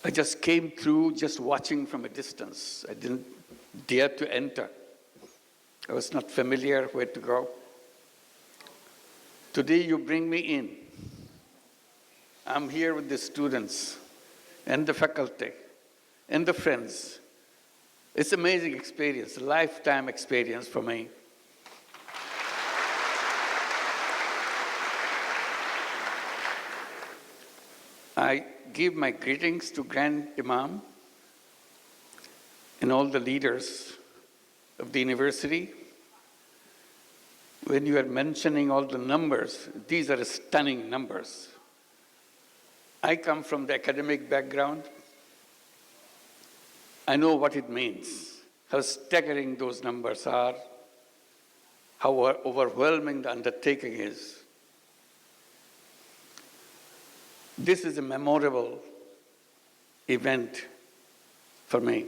I just came through just watching from a distance. I didn't dare to enter. I was not familiar where to go. Today you bring me in. I'm here with the students and the faculty and the friends. It's an amazing experience, a lifetime experience for me. I give my greetings to Grand Imam and all the leaders of the university. When you are mentioning all the numbers, these are stunning numbers. I come from the academic background. I know what it means, how staggering those numbers are, how overwhelming the undertaking is. This is a memorable event for me,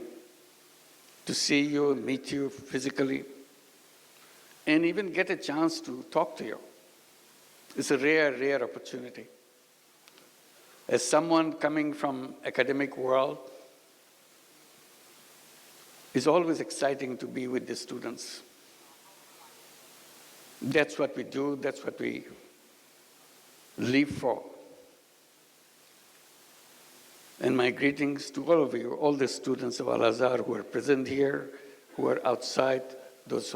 to see you, meet you physically, and even get a chance to talk to you. It's a rare, rare opportunity. As someone coming from academic world, it's always exciting to be with the students. That's what we do, that's what we live for. And my greetings to all of you, all the students of Al-Azhar who are present here, who are outside, those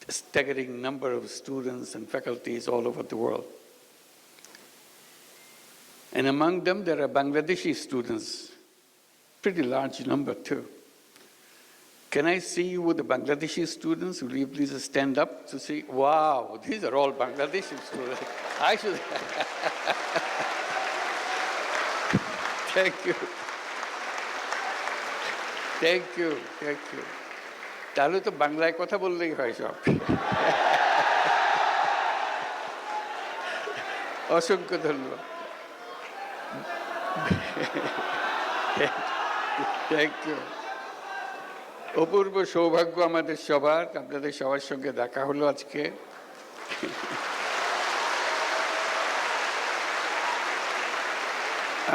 staggering number of students and faculties all over the world. And among them, there are Bangladeshi students, pretty large number too. Can I see you with the Bangladeshi students? Will you please stand up to see? Wow, these are all Bangladeshi students. I should. Thank you. Thank you, thank you. তাহলে তো বাংলায় কথা বললেই হয় সব। অসংখ্য ধন্যবাদ। Thank you. অপূর্ব সৌভাগ্য আমাদের সবার, আপনাদের সবার সঙ্গে দেখা হলো আজকে।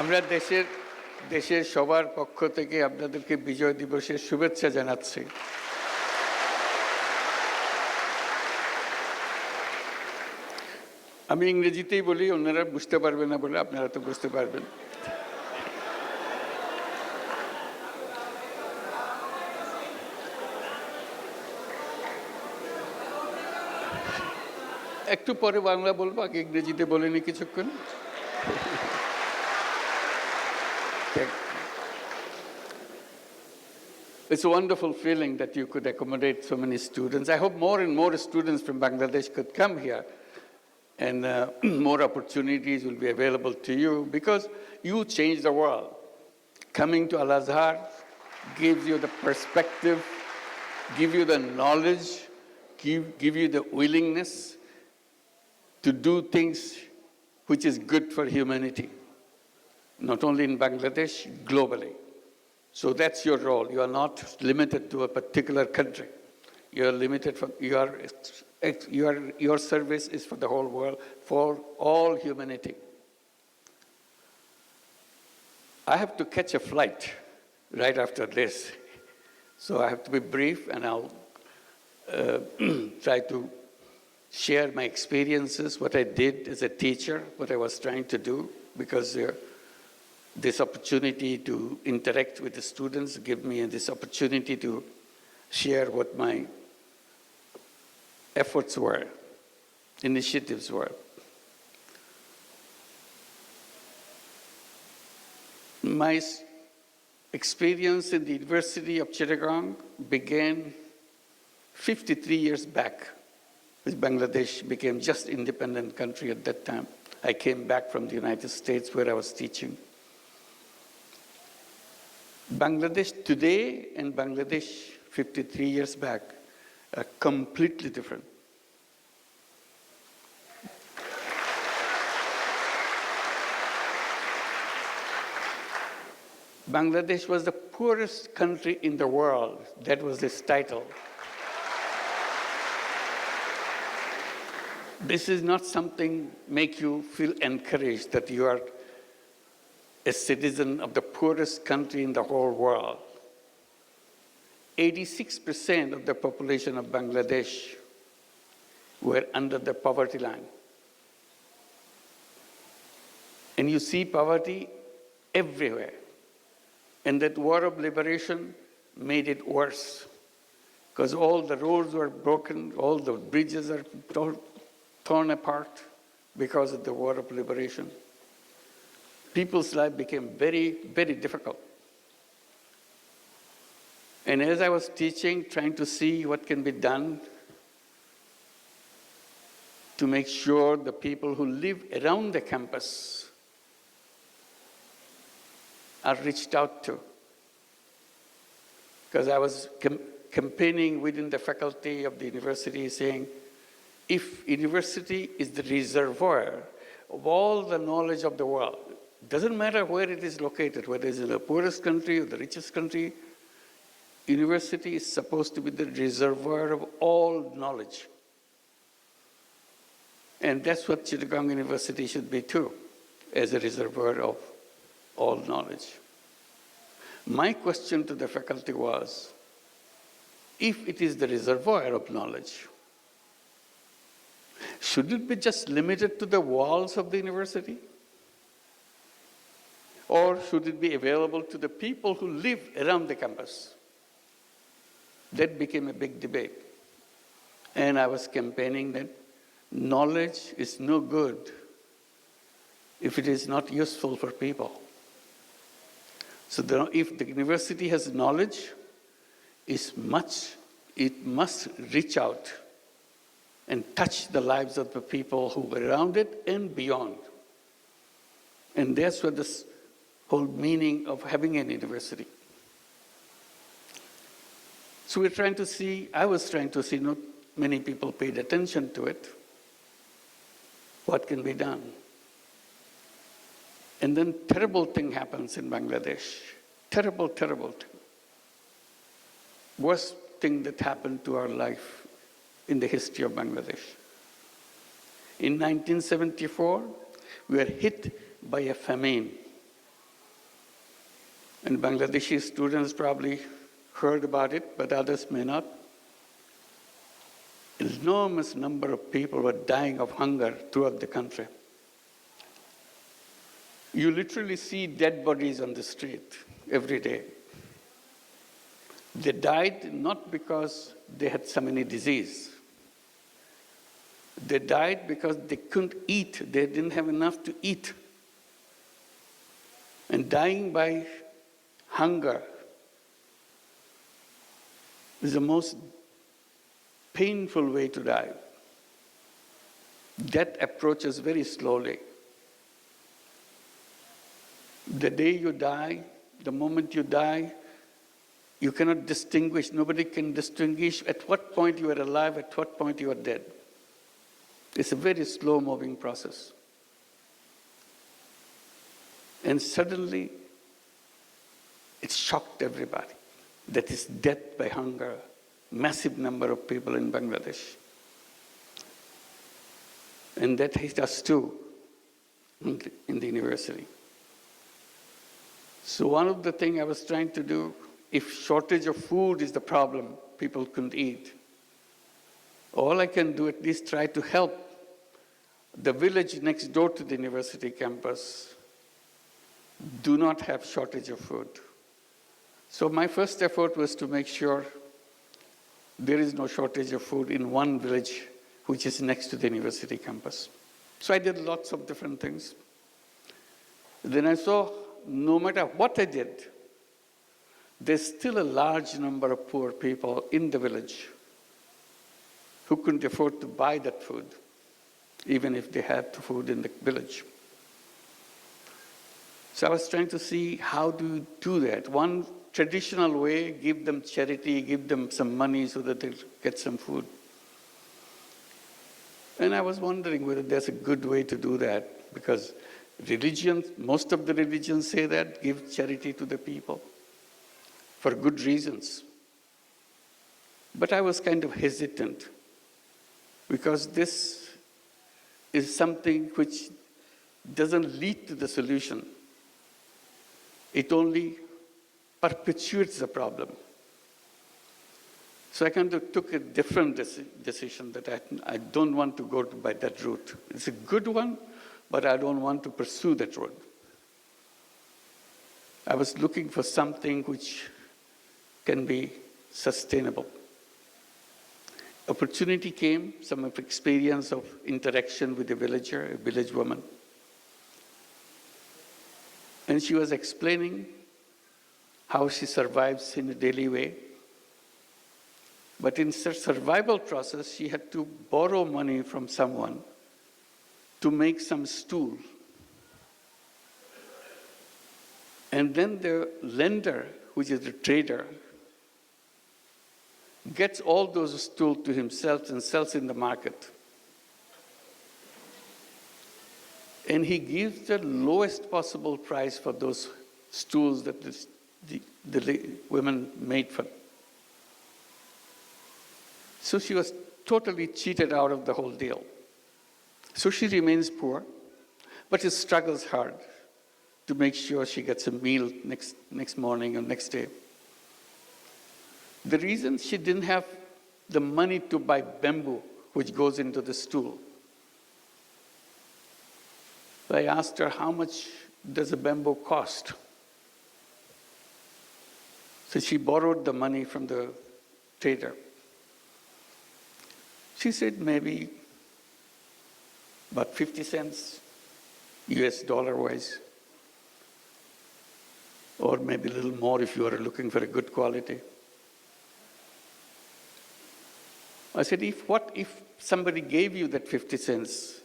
আমরা দেশের সবার পক্ষ থেকে আপনাদেরকে বিজয় দিবসের শুভেচ্ছা জানাচ্ছি। আমি ইংরেজিতেই বলি, অন্যরা বুঝতে পারবে না বলে আপনারা তো বুঝতে পারবেন। একটু পরে বাংলা বলবো, আগে ইংরেজিতে বলিনি কিছুক্ষণ। It's a wonderful feeling that you could accommodate so many students. I hope more and more students from Bangladesh could come here, and more opportunities will be available to you, because you change the world. Coming to Al-Azhar gives you the perspective, give you the knowledge, give you the willingness to do things which is good for humanity, not only in Bangladesh, globally. So that's your role. You are not limited to a particular country. You are limited for your service is for the whole world, for all humanity. I have to catch a flight right after this, so I have to be brief, and I'll try to share my experiences, what I did as a teacher, what I was trying to do, because this opportunity to interact with the students give me this opportunity to share what my efforts were, initiatives were. My experience in the University of Chittagong began 53 years back, as Bangladesh became just independent country at that time. I came back from the United States where I was teaching. Bangladesh today and Bangladesh 53 years back are completely different. Bangladesh was the poorest country in the world. That was its title. This is not something make you feel encouraged that you are a citizen of the poorest country in the whole world. 86% of the population of Bangladesh were under the poverty line. And you see poverty everywhere. And that war of liberation made it worse, because all the roads were broken, all the bridges are torn apart because of the war of liberation. People's life became very, very difficult. And as I was teaching, trying to see what can be done to make sure the people who live around the campus are reached out to. Because I was campaigning within the faculty of the university saying, if university is the reservoir of all the knowledge of the world, it doesn't matter where it is located, whether it's in the poorest country or the richest country, university is supposed to be the reservoir of all knowledge. And that's what Chittagong University should be too, as a reservoir of all knowledge. My question to the faculty was, if it is the reservoir of knowledge, should it be just limited to the walls of the university? Or should it be available to the people who live around the campus? That became a big debate. And I was campaigning that knowledge is no good if it is not useful for people. So if the university has knowledge, it must reach out and touch the lives of the people who were around it and beyond. And that's what this whole meaning of having an university. So we're trying to see, I was trying to see, not many people paid attention to it. What can be done? And then terrible thing happens in Bangladesh. Terrible, terrible thing. Worst thing that happened to our life in the history of Bangladesh. In 1974, we were hit by a famine. And Bangladeshi students probably heard about it, but others may not. An enormous number of people were dying of hunger throughout the country. You literally see dead bodies on the street every day. They died not because they had some any disease. They died because they couldn't eat. They didn't have enough to eat. And dying by hunger is the most painful way to die. Death approaches very slowly. The day you die, the moment you die, you cannot distinguish, nobody can distinguish at what point you are alive, at what point you are dead. It's a very slow-moving process. And suddenly, it shocked everybody. That is death by hunger. Massive number of people in Bangladesh. And that hit us too in the university. So one of the things I was trying to do, if shortage of food is the problem, people couldn't eat. All I can do, at least try to help the village next door to the university campus do not have shortage of food. So my first effort was to make sure there is no shortage of food in one village which is next to the university campus. So I did lots of different things. Then I saw no matter what I did, there's still a large number of poor people in the village who couldn't afford to buy that food, even if they had the food in the village. So I was trying to see how do you do that. One traditional way, give them charity, give them some money so that they'll get some food. And I was wondering whether there's a good way to do that, because religions, most of the religions say that, give charity to the people for good reasons. But I was kind of hesitant, because this is something which doesn't lead to the solution. it only perpetuates the problem. So I kind of took a different decision that I don't want to go by that route. It's a good one, but I don't want to pursue that road. I was looking for something which can be sustainable. Opportunity came, some of experience of interaction with a villager, a village woman. And she was explaining how she survives in a daily way. But in her survival process, she had to borrow money from someone to make some stool. And then the lender, which is the trader, gets all those stools to himself and sells in the market. And he gives the lowest possible price for those stools that the women made for. So she was totally cheated out of the whole deal. So she remains poor, but she struggles hard to make sure she gets a meal next morning or next day. The reason she didn't have the money to buy bamboo, which goes into the stool. So I asked her, how much does a bamboo cost? So she borrowed the money from the trader. She said maybe about 50 cents, US dollar-wise, or maybe a little more if you are looking for a good quality. I said, what if somebody gave you that 50 cents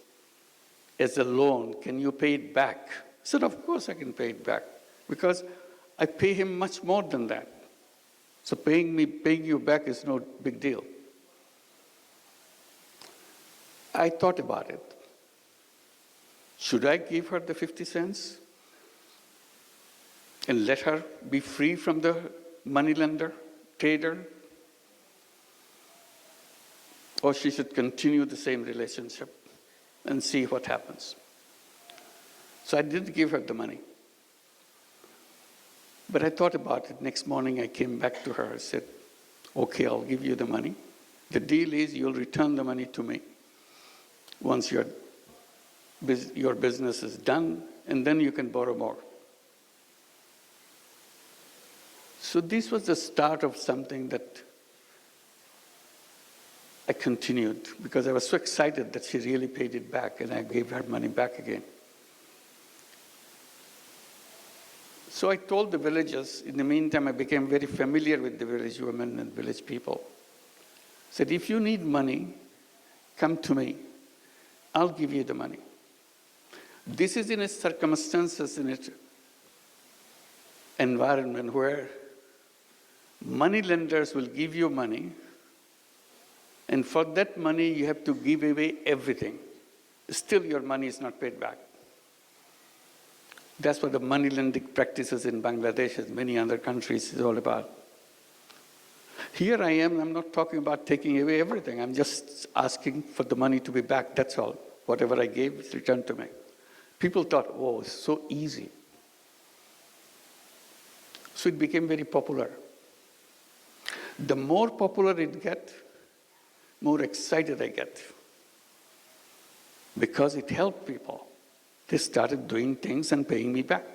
as a loan, can you pay it back? I said, of course I can pay it back, because I pay him much more than that. So paying you back is no big deal. I thought about it. Should I give her the 50 cents and let her be free from the moneylender, trader? Or she should continue the same relationship and see what happens. So I didn't give her the money. But I thought about it. Next morning I came back to her. I said, okay, I'll give you the money. The deal is you'll return the money to me once your business is done, and then you can borrow more. So this was the start of something that I continued, because I was so excited that she really paid it back, and I gave her money back again. So I told the villagers. In the meantime, I became very familiar with the village women and village people. I said, if you need money, come to me. I'll give you the money. This is in a circumstances, in an environment where money lenders will give you money, and for that money you have to give away everything. Still your money is not paid back. That's what the money lending practices in Bangladesh and many other countries is all about. Here I am, I'm not talking about taking away everything. I'm just asking for the money to be back, that's all. Whatever I gave is returned to me. People thought, oh, it's so easy. So it became very popular. The more popular it gets, more excited I get. Because it helped people. They started doing things and paying me back.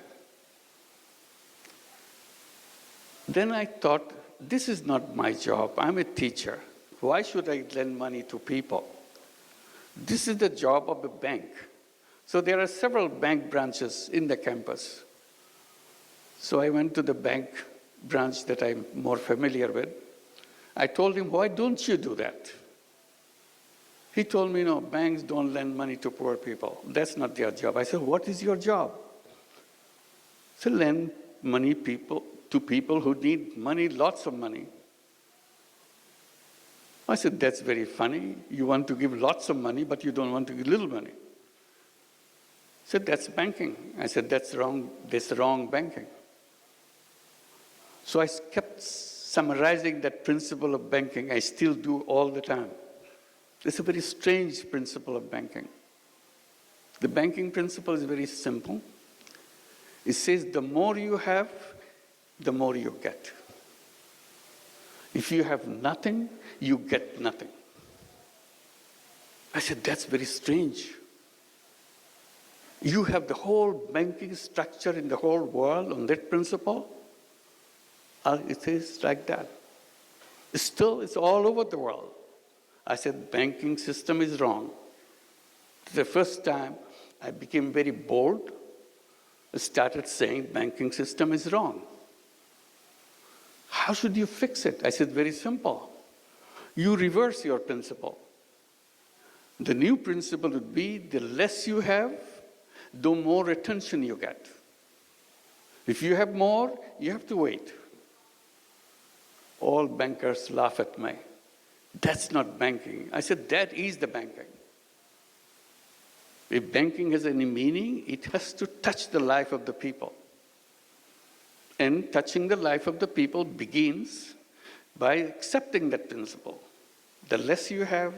Then I thought, this is not my job. I'm a teacher. Why should I lend money to people? This is the job of the bank. So there are several bank branches in the campus. So I went to the bank branch that I'm more familiar with. I told him, why don't you do that? He told me, no, banks don't lend money to poor people. That's not their job. I said, what is your job? He said, lend money to people who need money, lots of money. I said, that's very funny. You want to give lots of money, but you don't want to give little money. He said, that's banking. I said, that's wrong. That's wrong banking. So I kept summarizing that principle of banking. I still do all the time. It's a very strange principle of banking. The banking principle is very simple. It says the more you have, the more you get. If you have nothing, you get nothing. I said, that's very strange. You have the whole banking structure in the whole world on that principle? It is like that. Still, it's all over the world. I said, banking system is wrong. The first time I became very bold, I started saying banking system is wrong. How should you fix it? I said, very simple. You reverse your principle. The new principle would be the less you have, the more attention you get. If you have more, you have to wait. All bankers laugh at me. That's not banking. I said, that is the banking. If banking has any meaning, it has to touch the life of the people. And touching the life of the people begins by accepting that principle. The less you have,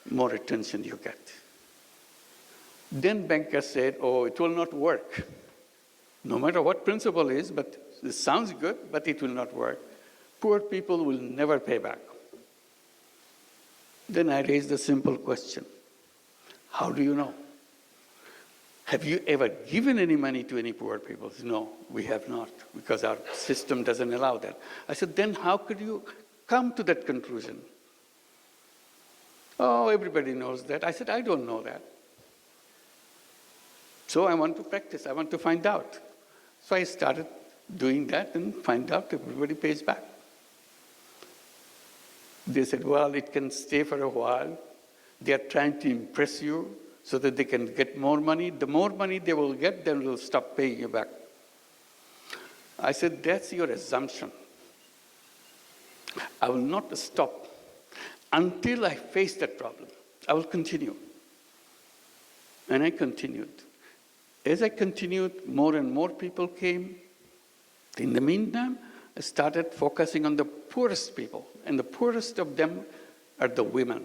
more attention you get. Then bankers said, oh, it will not work. No matter what principle is, but it sounds good, but it will not work. Poor people will never pay back. Then I raised a simple question. How do you know? Have you ever given any money to any poor people? No, we have not, because our system doesn't allow that. I said, then how could you come to that conclusion? Oh, everybody knows that. I said, I don't know that. So I want to practice. I want to find out. So I started doing that and find out everybody pays back. They said, well, it can stay for a while. They are trying to impress you so that they can get more money. The more money they will get, then they'll stop paying you back. I said, that's your assumption. I will not stop until I face that problem. I will continue. And I continued. As I continued, more and more people came. In the meantime, I started focusing on the poorest people, and the poorest of them are the women.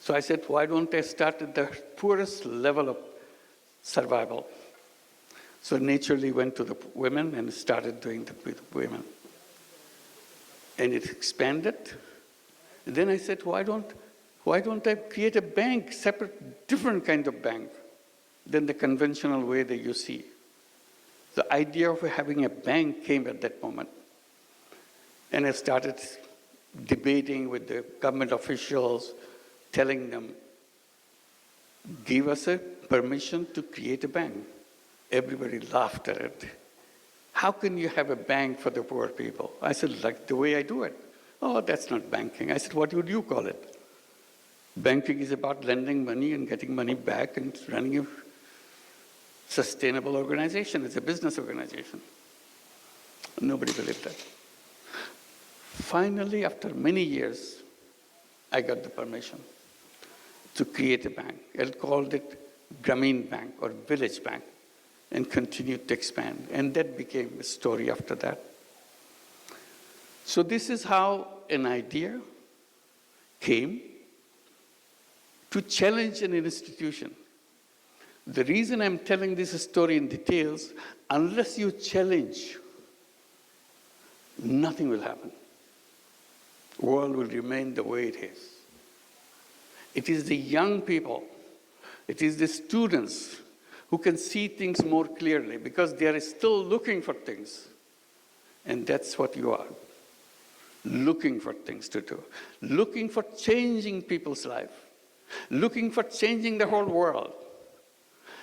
So I said, why don't I start at the poorest level of survival? So naturally went to the women and started doing the women. And it expanded. And then I said, why don't I create a bank, separate, different kind of bank than the conventional way that you see? The idea of having a bank came at that moment. And I started debating with the government officials, telling them, give us a permission to create a bank. Everybody laughed at it. How can you have a bank for the poor people? I said, like the way I do it. Oh, that's not banking. I said, what would you call it? Banking is about lending money and getting money back and running a sustainable organization. It's a business organization. Nobody believed that. Finally, after many years, I got the permission to create a bank. I called it Grameen Bank or Village Bank and continued to expand. And that became a story after that. So this is how an idea came to challenge an institution. The reason I'm telling this story in details, unless you challenge, nothing will happen. The world will remain the way it is. It is the young people, it is the students who can see things more clearly because they are still looking for things. And that's what you are. Looking for things to do. Looking for changing people's life. Looking for changing the whole world.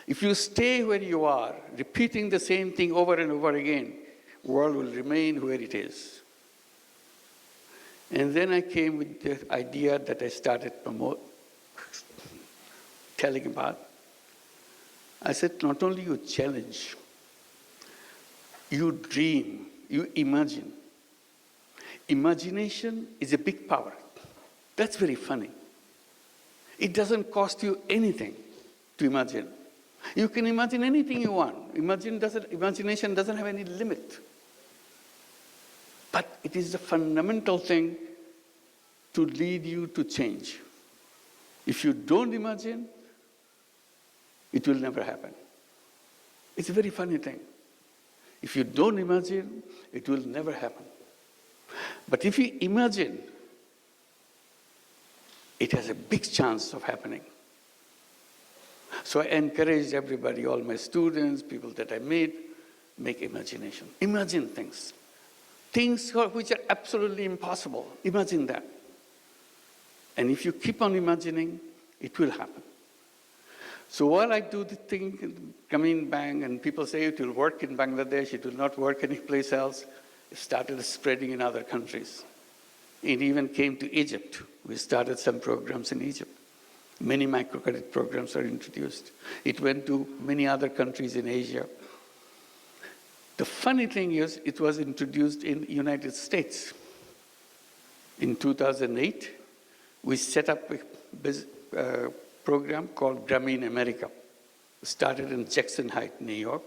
If you stay where you are, repeating the same thing over and over again, the world will remain where it is. And then I came with the idea that I started telling about. I said, not only you challenge, you dream, you imagine. Imagination is a big power. That's very funny. It doesn't cost you anything to imagine. You can imagine anything you want. Imagination doesn't have any limit. But it is the fundamental thing to lead you to change. If you don't imagine, it will never happen. It's a very funny thing. If you don't imagine, it will never happen. But if you imagine, it has a big chance of happening. So I encourage everybody, all my students, people that I meet, make imagination. Imagine things. Things which are absolutely impossible. Imagine that. And if you keep on imagining, it will happen. So while I do the thing, coming bang, and people say it will work in Bangladesh, it will not work anyplace else, it started spreading in other countries. It even came to Egypt. We started some programs in Egypt. Many microcredit programs are introduced. It went to many other countries in Asia. The funny thing is, it was introduced in the United States. In 2008, we set up a program called Grameen America. It started in Jackson Heights, New York.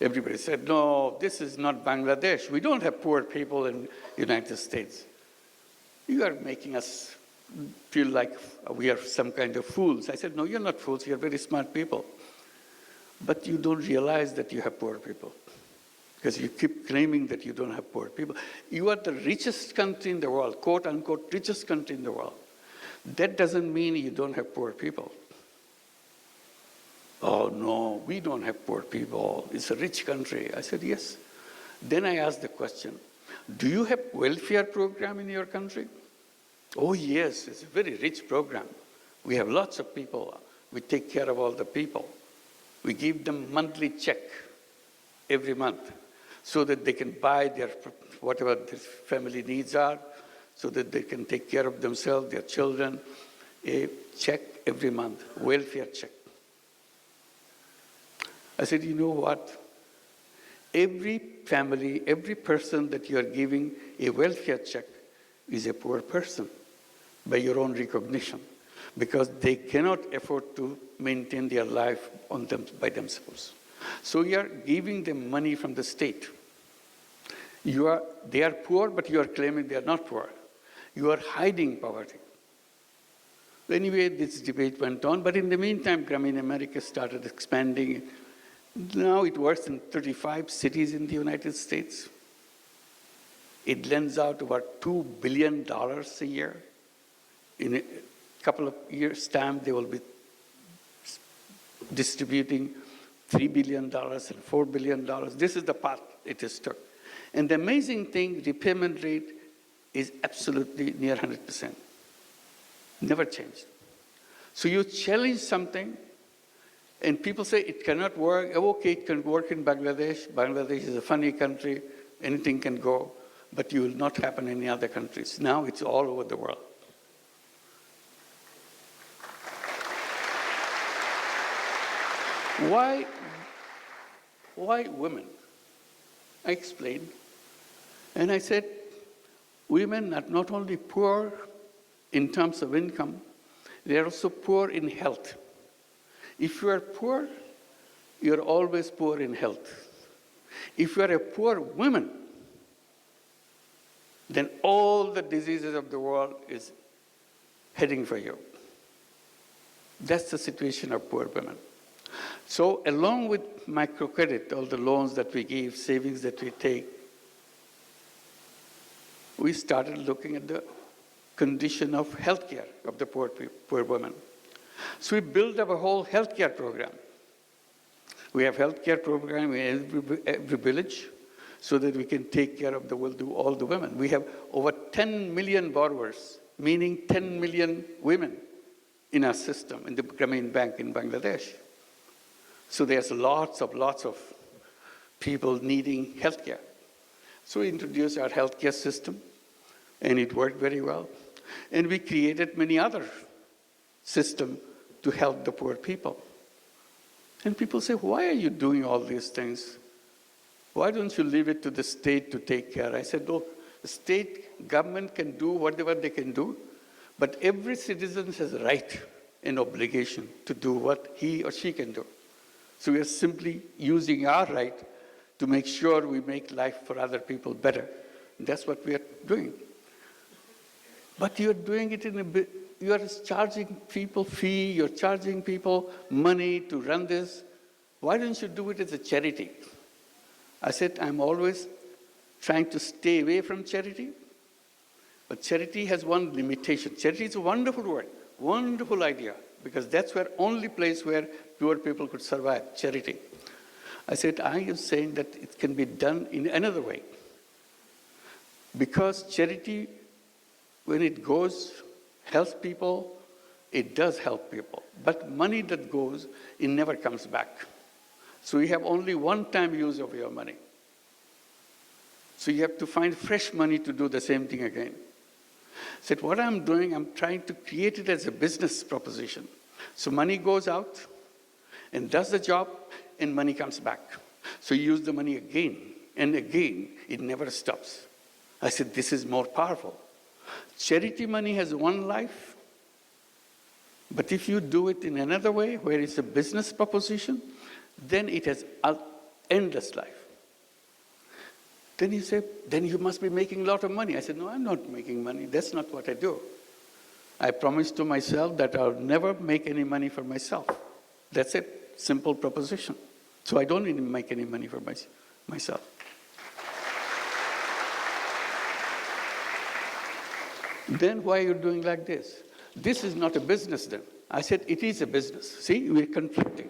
Everybody said, no, this is not Bangladesh. We don't have poor people in the United States. You are making us feel like we are some kind of fools. I said, no, you're not fools. You're very smart people. But you don't realize that you have poor people, because you keep claiming that you don't have poor people. You are the richest country in the world, quote unquote, richest country in the world. That doesn't mean you don't have poor people. Oh, no, we don't have poor people. It's a rich country. I said, yes. Then I asked the question, do you have welfare program in your country? Oh, yes, it's a very rich program. We have lots of people. We take care of all the people. We give them monthly check every month so that they can buy their whatever their family needs are, so that they can take care of themselves, their children, a check every month, welfare check. I said, you know what? Every family, every person that you are giving a welfare check is a poor person by your own recognition, because they cannot afford to maintain their life on them by themselves. So you are giving them money from the state. They are poor, but you are claiming they are not poor. You are hiding poverty. Anyway, this debate went on, but in the meantime, Grameen America started expanding. Now it works in 35 cities in the United States. It lends out about $2 billion a year. In a couple of years' time, they will be distributing $3 billion and $4 billion. This is the path it has took. And the amazing thing, repayment rate is absolutely near 100%. Never changed. So you challenge something, and people say it cannot work. Oh, okay, it can work in Bangladesh. Bangladesh is a funny country. Anything can go. But it will not happen in any other countries. Now it's all over the world. Why women? I explained. And I said, women are not only poor in terms of income, they are also poor in health. If you are poor, you are always poor in health. If you are a poor woman, then all the diseases of the world is heading for you. That's the situation of poor women. So along with microcredit, all the loans that we give, savings that we take, we started looking at the condition of healthcare of the poor women. So we built up a whole healthcare program. We have healthcare program in every village so that we can take care of all the women. We have over 10 million borrowers, meaning 10 million women in our system, in the Grameen Bank in Bangladesh. So there's lots of people needing healthcare. So we introduced our healthcare system, and it worked very well. And we created many other systems to help the poor people. And people say, why are you doing all these things? Why don't you leave it to the state to take care? I said, look, the state government can do whatever they can do, but every citizen has a right and obligation to do what he or she can do. So we are simply using our right to make sure we make life for other people better. And that's what we are doing. But you're doing it you are charging people fee, you're charging people money to run this. why don't you do it as a charity? I said, I'm always trying to stay away from charity, but charity has one limitation. Charity is a wonderful word, wonderful idea, because that's where only place where poor people could survive, charity. I said, I am saying that it can be done in another way. Because charity, when it goes, helps people, it does help people. But money that goes, it never comes back. So you have only one-time use of your money. So you have to find fresh money to do the same thing again. I said, what I'm doing, I'm trying to create it as a business proposition. So money goes out and does the job, and money comes back. So you use the money again and again. It never stops. I said, this is more powerful. Charity money has one life, but if you do it in another way, where it's a business proposition, then it has an endless life. Then he said, then you must be making a lot of money. I said, no, I'm not making money. That's not what I do. I promised to myself that I'll never make any money for myself. That's it, simple proposition. So I don't even make any money for myself. Then why are you doing like this? This is not a business then. I said, it is a business. See, we're conflicting.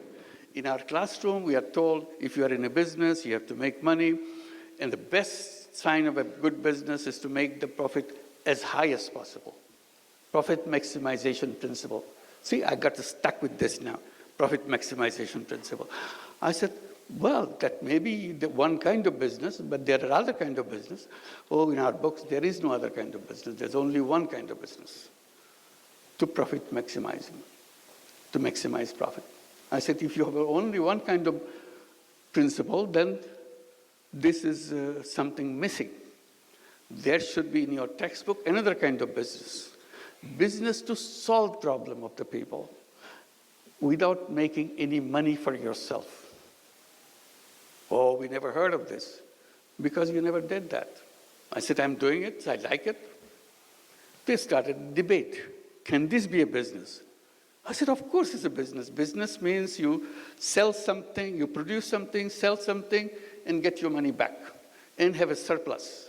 In our classroom, we are told, if you are in a business, you have to make money. And the best sign of a good business is to make the profit as high as possible. Profit maximization principle. See, I got stuck with this now. Profit maximization principle. I said, well, that may be the one kind of business, but there are other kind of business. Oh, in our books, there is no other kind of business. There's only one kind of business. To profit maximizing, to maximize profit. I said, if you have only one kind of principle, then this is something missing. There should be in your textbook another kind of business. Business to solve problem of the people without making any money for yourself. Oh, we never heard of this, because you never did that. I said, I'm doing it, I like it. They started a debate. Can this be a business? I said, of course it's a business. Business means you sell something, you produce something, sell something, and get your money back, and have a surplus.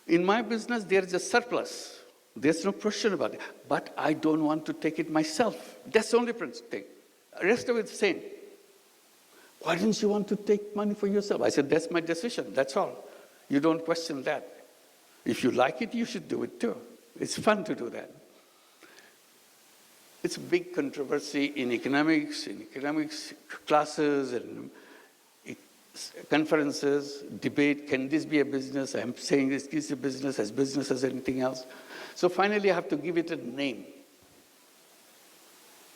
In my business, there is a surplus. There's no question about it. But I don't want to take it myself. That's the only thing. The rest of it's the same. Why didn't you want to take money for yourself? I said, that's my decision, that's all. You don't question that. If you like it, you should do it too. It's fun to do that. It's a big controversy in economics classes and conferences, debate, can this be a business? I'm saying this is a business as anything else. So finally I have to give it a name.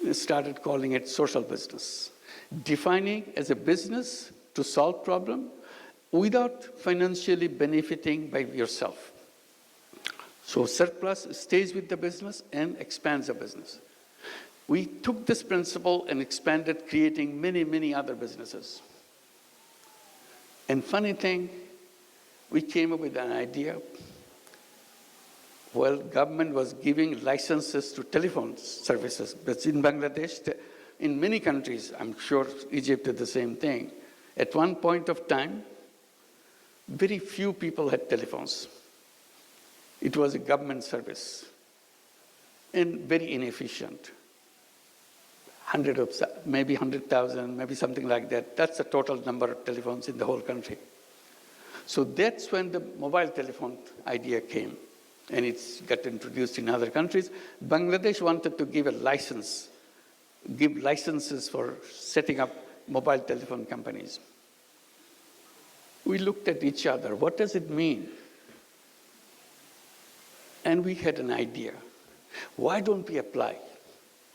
I started calling it social business. Defining as a business to solve problem without financially benefiting by yourself. So surplus stays with the business and expands the business. We took this principle and expanded, creating many, many other businesses. And funny thing, we came up with an idea. Well, government was giving licenses to telephone services, but in Bangladesh, in many countries, I'm sure Egypt did the same thing. At one point of time, very few people had telephones. It was a government service and very inefficient. Maybe 100,000, maybe something like that. That's the total number of telephones in the whole country. So that's when the mobile telephone idea came, and it's got introduced in other countries. Bangladesh wanted to give a license, give licenses for setting up mobile telephone companies. We looked at each other. What does it mean? And we had an idea. Why don't we apply?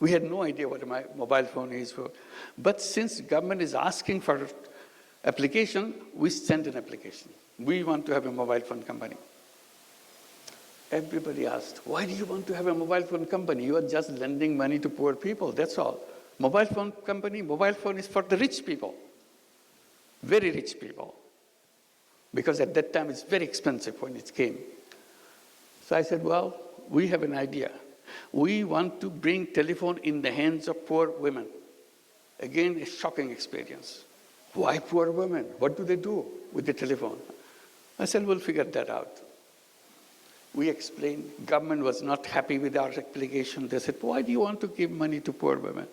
We had no idea what a mobile phone is for. But since government is asking for application, we sent an application. We want to have a mobile phone company. Everybody asked, why do you want to have a mobile phone company? You are just lending money to poor people, that's all. Mobile phone company, mobile phone is for the rich people. Very rich people. Because at that time it's very expensive when it came. So I said, well, we have an idea. We want to bring telephone in the hands of poor women. Again, a shocking experience. Why poor women? What do they do with the telephone? I said, we'll figure that out. We explained, government was not happy with our application. They said, why do you want to give money to poor women,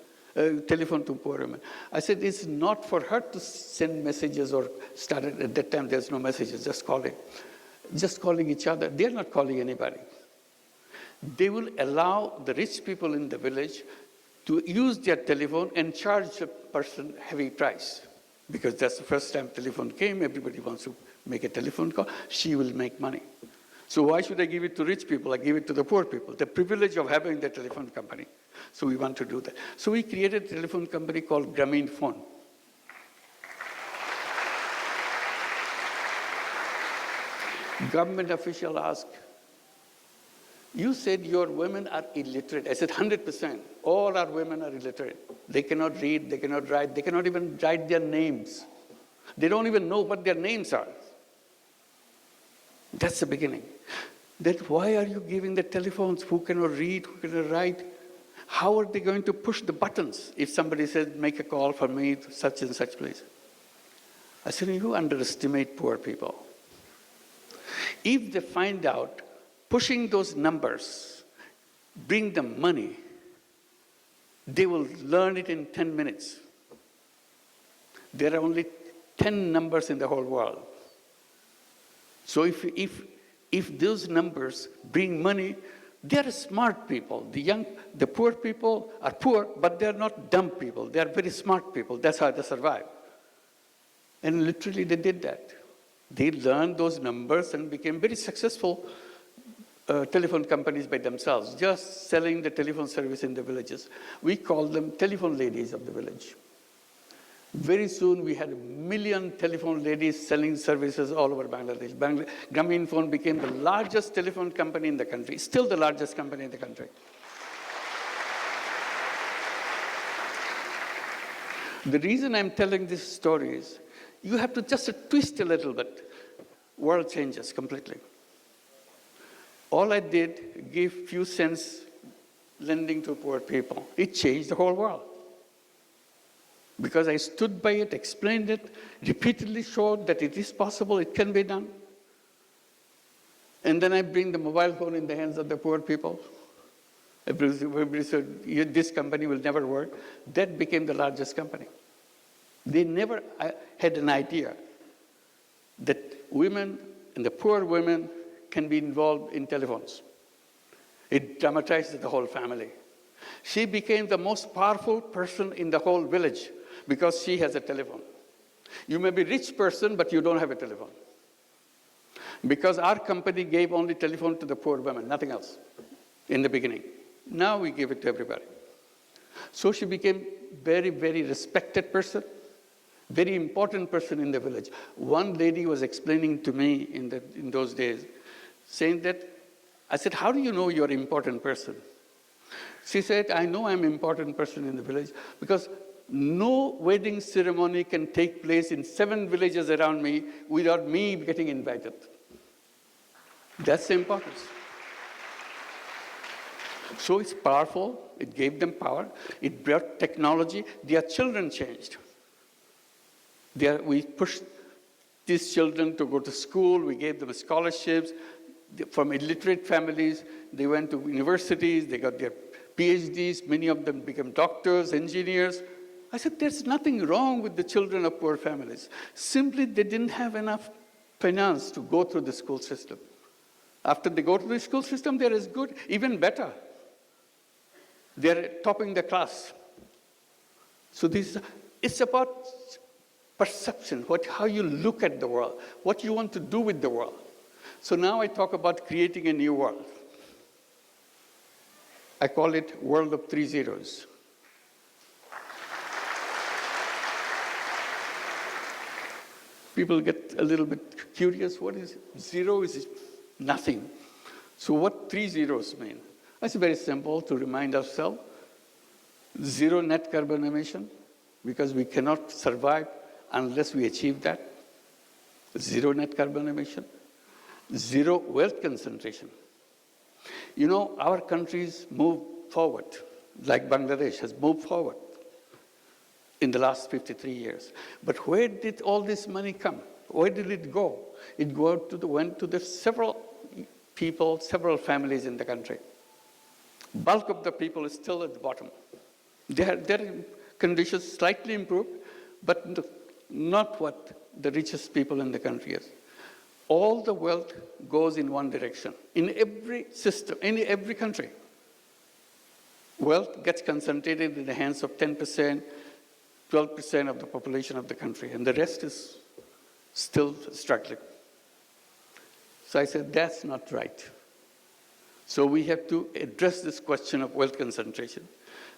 telephone to poor women? I said, it's not for her to send messages or start at that time, there's no messages, just calling each other. They're not calling anybody. They will allow the rich people in the village to use their telephone and charge a person heavy price. Because that's the first time telephone came, everybody wants to make a telephone call, she will make money. So why should I give it to rich people? I give it to the poor people, the privilege of having the telephone company. So we want to do that. So we created a telephone company called Grameen Phone. Government official asked, you said your women are illiterate. I said 100%. All our women are illiterate. They cannot read, they cannot write, they cannot even write their names. They don't even know what their names are. That's the beginning. Then why are you giving the telephones? Who cannot read, who cannot write? How are they going to push the buttons if somebody says, make a call for me to such and such place? I said, you underestimate poor people. If they find out pushing those numbers bring them money, they will learn it in 10 minutes. There are only 10 numbers in the whole world. So if those numbers bring money, they are smart people. The poor people are poor, but they are not dumb people. They are very smart people. That's how they survive. And literally they did that. They learned those numbers and became very successful telephone companies by themselves, just selling the telephone service in the villages. We call them telephone ladies of the village. Very soon we had 1 million telephone ladies selling services all over Bangladesh. Grameen Phone became the largest telephone company in the country, still the largest company in the country. The reason I'm telling this story is, you have to just twist a little bit. World changes completely. All I did, give few cents lending to poor people. It changed the whole world. Because I stood by it, explained it, repeatedly showed that it is possible, it can be done. And then I bring the mobile phone in the hands of the poor people. Everybody said, this company will never work. That became the largest company. They never had an idea that women and the poor women can be involved in telephones. It dramatized the whole family. She became the most powerful person in the whole village because she has a telephone. You may be a rich person, but you don't have a telephone. Because our company gave only telephone to the poor women, nothing else, in the beginning. Now we give it to everybody. So she became very, very respected person, very important person in the village. One lady was explaining to me in those days, saying that, I said, how do you know you're an important person? She said, I know I'm an important person in the village because no wedding ceremony can take place in 7 villages around me without me getting invited. That's the importance. So it's powerful. It gave them power. It brought technology. Their children changed. We pushed these children to go to school. We gave them scholarships. From illiterate families, they went to universities. They got their PhDs. Many of them became doctors, engineers. I said, there's nothing wrong with the children of poor families. Simply, they didn't have enough finance to go through the school system. After they go to the school system, they're as good, even better. They're topping the class. So it's about perception, how you look at the world, what you want to do with the world. So now I talk about creating a new world. I call it world of 3 zeros. People get a little bit curious. What is 0 is nothing. So what 3 zeros mean? It's very simple to remind ourselves. 0 net carbon emission, because we cannot survive unless we achieve that. 0 net carbon emission. 0 wealth concentration. You know, our countries move forward, like Bangladesh has moved forward. in the last 53 years. But where did all this money come? Where did it go? It went to the several people, several families in the country. Bulk of the people is still at the bottom. Their conditions slightly improved, but not what the richest people in the country is. All the wealth goes in one direction. In every system, in every country, wealth gets concentrated in the hands of 10%, 12% of the population of the country, and the rest is still struggling. So I said, that's not right. So we have to address this question of wealth concentration.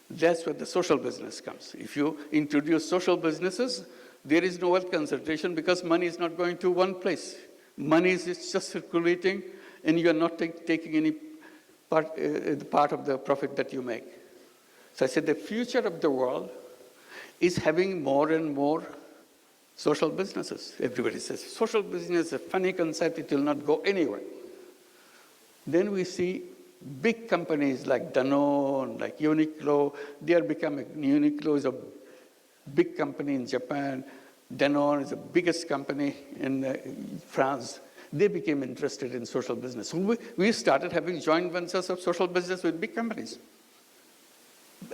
That's where the social business comes. If you introduce social businesses, there is no wealth concentration because money is not going to one place. Money is just circulating, and you are not taking any part of the profit that you make. So I said the future of the world is having more and more social businesses. Everybody says, social business is a funny concept, it will not go anywhere. Then we see big companies like Danone, like Uniqlo, they are becoming, Uniqlo is a big company in Japan, Danone is the biggest company in France. They became interested in social business. So we started having joint ventures of social business with big companies,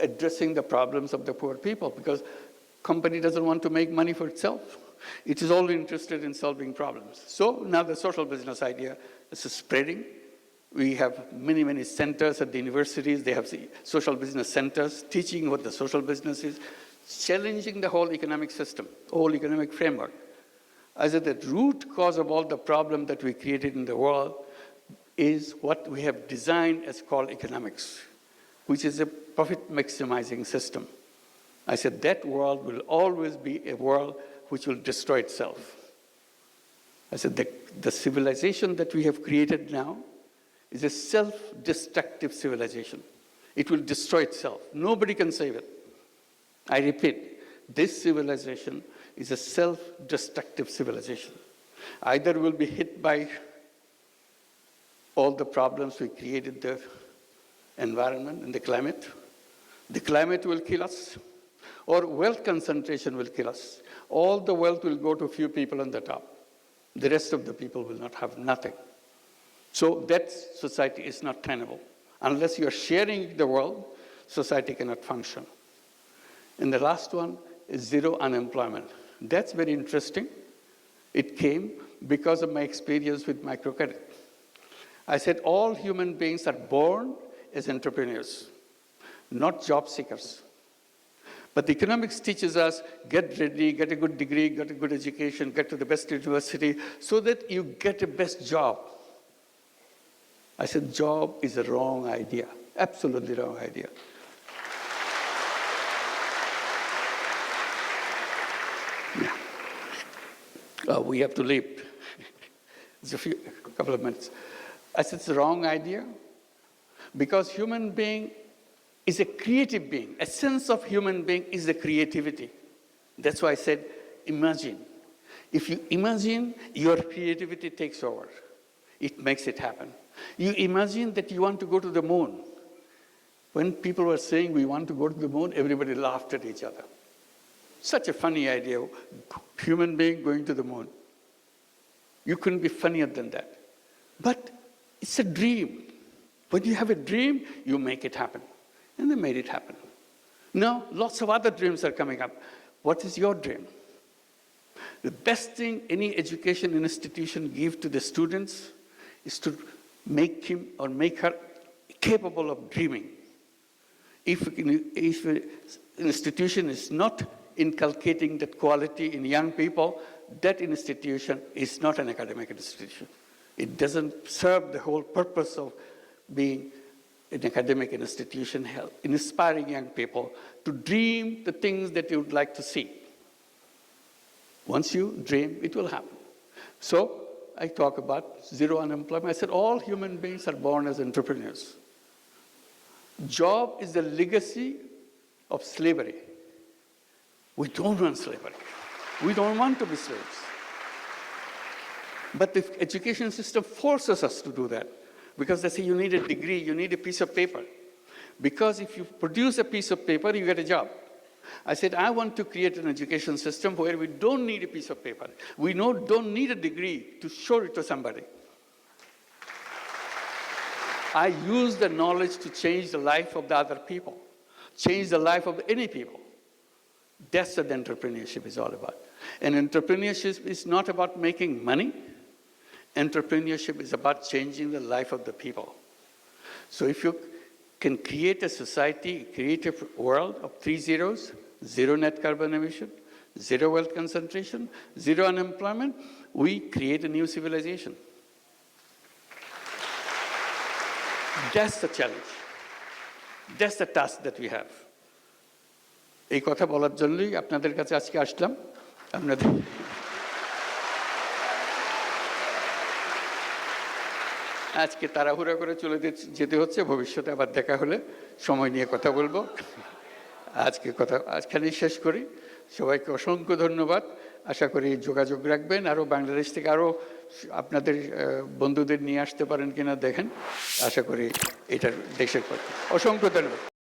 addressing the problems of the poor people, because company doesn't want to make money for itself. It is only interested in solving problems. So now the social business idea is spreading. We have many, many centers at the universities. They have social business centers teaching what the social business is, challenging the whole economic system, whole economic framework. I said the root cause of all the problem that we created in the world is what we have designed as called economics, which is a profit maximizing system. I said that world will always be a world which will destroy itself. I said the civilization that we have created now is a self-destructive civilization. It will destroy itself. Nobody can save it. I repeat, this civilization is a self-destructive civilization. Either we'll be hit by all the problems we created, the environment and the climate will kill us, or wealth concentration will kill us. All the wealth will go to a few people on the top. The rest of the people will not have nothing. So that society is not tenable. Unless you are sharing the world, society cannot function. And the last one is zero unemployment. That's very interesting. It came because of my experience with microcredit. I said all human beings are born as entrepreneurs, not job seekers. But the economics teaches us, get ready, get a good degree, get a good education, get to the best university, so that you get a best job. I said job is a wrong idea, absolutely wrong idea. We have to leave. It's a couple of minutes. I said it's a wrong idea because human being is a creative being. Essence of human being is the creativity. That's why I said imagine. If you imagine, your creativity takes over. It makes it happen. You imagine that you want to go to the moon. When people were saying we want to go to the moon, everybody laughed at each other. Such a funny idea, human being going to the moon. You couldn't be funnier than that. But it's a dream. When you have a dream, you make it happen. And they made it happen. Now, lots of other dreams are coming up. What is your dream? The best thing any education institution gives to the students is to make him or make her capable of dreaming. If an institution is not inculcating that quality in young people, that institution is not an academic institution. It doesn't serve the whole purpose of being an academic institution, inspiring young people to dream the things that you would like to see. Once you dream, it will happen. So I talk about zero unemployment. I said all human beings are born as entrepreneurs. Job is the legacy of slavery. We don't want slavery. We don't want to be slaves. But the education system forces us to do that because they say you need a degree, you need a piece of paper. Because if you produce a piece of paper, you get a job. I said, I want to create an education system where we don't need a piece of paper. We don't need a degree to show it to somebody. I use the knowledge to change the life of the other people, change the life of any people. That's what entrepreneurship is all about. And entrepreneurship is not about making money. Entrepreneurship is about changing the life of the people. So if you can create a society, create a world of 3 zeros, 0 net carbon emission, 0 wealth concentration, 0 unemployment, we create a new civilization. That's the challenge. That's the task that we have. এই কথা বলার জন্যই আপনাদের কাছে আজকে আসলাম। আপনাদের আজকে তাড়াহুড়া করে চলে যেতে হচ্ছে, ভবিষ্যতে আবার দেখা হলে সময় নিয়ে কথা বলবো। আজকে কথা আজখানেই শেষ করি। সবাইকে অসংখ্য ধন্যবাদ। আশা করি যোগাযোগ রাখবেন, আরও বাংলাদেশ থেকে আরও আপনাদের বন্ধুদের নিয়ে আসতে পারেন কিনা দেখেন। আশা করি এটা দেশের পক্ষে। অসংখ্য ধন্যবাদ।